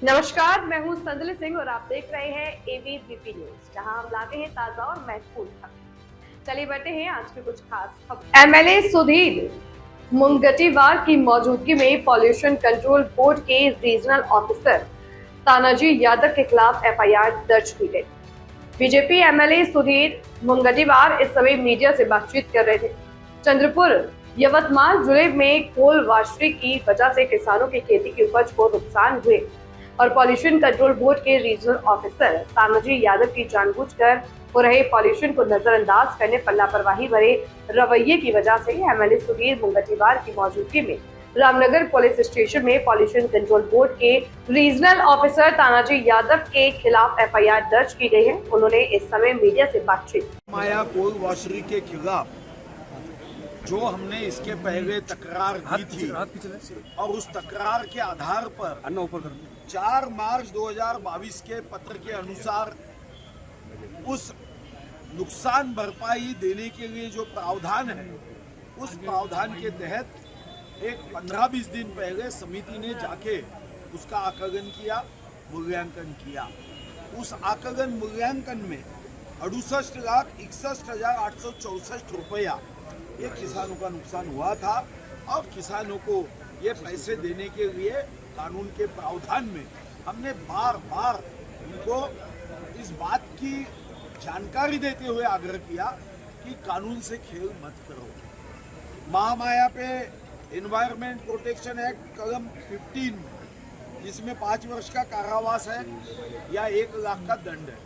नमस्कार, मैं हूं संदली सिंह और आप देख रहे हैं एबीपी न्यूज, जहां हम लाते हैं ताजा और महत्वपूर्ण खबर। चलिए बढ़ते हैं आज के कुछ खास खबर। एमएलए सुधीर मुनगंटीवार की मौजूदगी में पॉल्यूशन कंट्रोल बोर्ड के रीजनल ऑफिसर तानाजी यादव के खिलाफ एफआईआर दर्ज की गई। बीजेपी एमएलए सुधीर मुनगंटीवार इस समय मीडिया से बातचीत कर रहे थे। चंद्रपुर यवतमाल जिले में कोल वाशरी की वजह से किसानों की खेती की उपज को नुकसान हुए और पॉल्यूशन कंट्रोल बोर्ड के रीजनल ऑफिसर तानाजी यादव की जानबूझकर हो रहे पॉल्यूशन को नजरअंदाज करने पर लापरवाही भरे रवैये की वजह से एमएलए सुधीर मुनगंटीवार की मौजूदगी में रामनगर पुलिस स्टेशन में पॉल्यूशन कंट्रोल बोर्ड के रीजनल ऑफिसर तानाजी यादव के खिलाफ एफआईआर दर्ज की गई है। उन्होंने इस समय मीडिया से बातचीत माया कोल वॉशरी के खिलाफ जो हमने इसके पहले तकरार की थी और उस तकरार के आधार पर 4 मार्च 2022 के पत्र के अनुसार उस नुकसान भरपाई देने के लिए जो प्रावधान है, उस प्रावधान के तहत एक 15-20 दिन पहले समिति ने जाके उसका आकलन किया, मूल्यांकन किया। उस आकलन मूल्यांकन में 68,61,864 रुपया ये किसानों का नुकसान हुआ था और किसानों को ये पैसे देने के लिए कानून के प्रावधान में हमने बार बार उनको इस बात की जानकारी देते हुए आग्रह किया कि कानून से खेल मत करो। महामाया पे एनवायरमेंट प्रोटेक्शन एक्ट कलम 15 में जिसमें 5 वर्ष का कारावास है या 1 लाख का दंड है,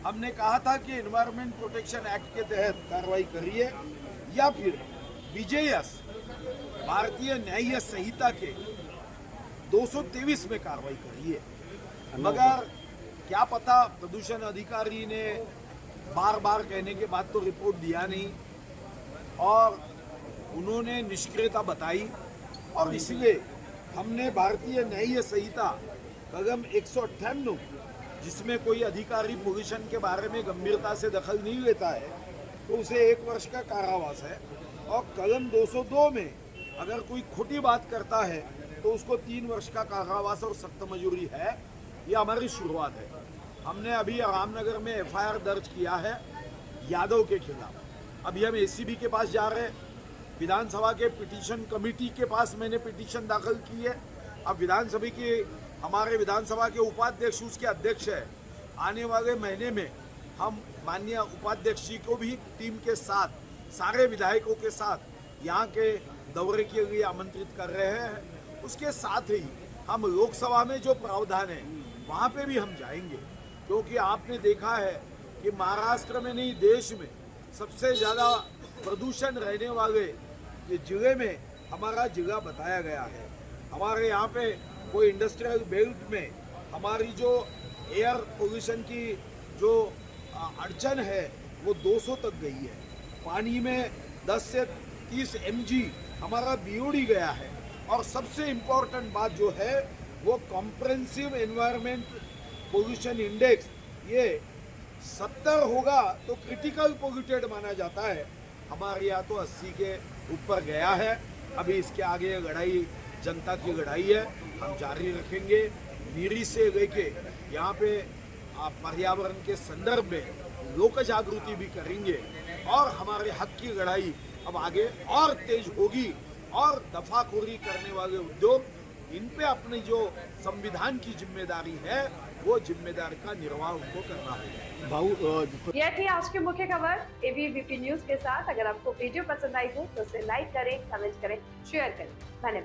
हमने कहा था कि एनवायरमेंट प्रोटेक्शन एक्ट के तहत कार्रवाई करिए या फिर बीजेएस भारतीय न्याय संहिता के 223 में कार्रवाई करिए। मगर क्या पता प्रदूषण अधिकारी ने बार बार कहने के बाद तो रिपोर्ट दिया नहीं और उन्होंने निष्क्रियता बताई और इसलिए हमने भारतीय न्याय संहिता कलम 198 जिसमें कोई अधिकारी पोल्यूशन के बारे में गंभीरता से दखल नहीं लेता है तो उसे 1 वर्ष का कारावास है और कलम 202 में अगर कोई खोटी बात करता है तो उसको 3 वर्ष का कारावास और सख्त मजूरी है। ये हमारी शुरुआत है। हमने अभी रामनगर में एफआईआर दर्ज किया है यादव के खिलाफ। अभी हम एसीबी के पास जा रहे हैं, विधानसभा के पिटीशन कमेटी के पास मैंने पिटीशन दाखिल की है। अब विधानसभा के हमारे विधानसभा के उपाध्यक्ष उसके अध्यक्ष है। आने वाले महीने में हम माननीय उपाध्यक्ष जी को भी टीम के साथ सारे विधायकों के साथ यहाँ के दौरे के लिए आमंत्रित कर रहे हैं। उसके साथ ही हम लोकसभा में जो प्रावधान है वहाँ पे भी हम जाएंगे, क्योंकि आपने देखा है कि महाराष्ट्र में नहीं देश में सबसे ज़्यादा प्रदूषण रहने वाले जिले में हमारा जिला बताया गया है। हमारे यहाँ पे कोई इंडस्ट्रियल बेल्ट में हमारी जो एयर पोल्यूशन की जो अड़चन है वो 200 तक गई है। पानी में 10 से 30 mg हमारा बीओडी गया है और सबसे इम्पोर्टेंट बात जो है वो कॉम्प्रेहेंसिव एनवायरनमेंट पोल्यूशन इंडेक्स ये 70 होगा तो क्रिटिकल पोल्यूटेड माना जाता है। हमारे यहाँ तो 80 के ऊपर गया है। अभी इसके आगे लड़ाई जनता की लड़ाई है, हम जारी रखेंगे। नीरी से लेके यहाँ पे पर्यावरण के संदर्भ में लोक जागृति भी करेंगे और हमारे हक की लड़ाई अब आगे और तेज होगी और दफाखोरी करने वाले उद्योग इन पे अपनी जो संविधान की जिम्मेदारी है वो जिम्मेदारी का निर्वाह उनको करना है। यह थी आज की मुख्य खबर एबीपी न्यूज के साथ। अगर आपको वीडियो पसंद आई हो तो उसे लाइक करें, कमेंट करें, शेयर करें। धन्यवाद।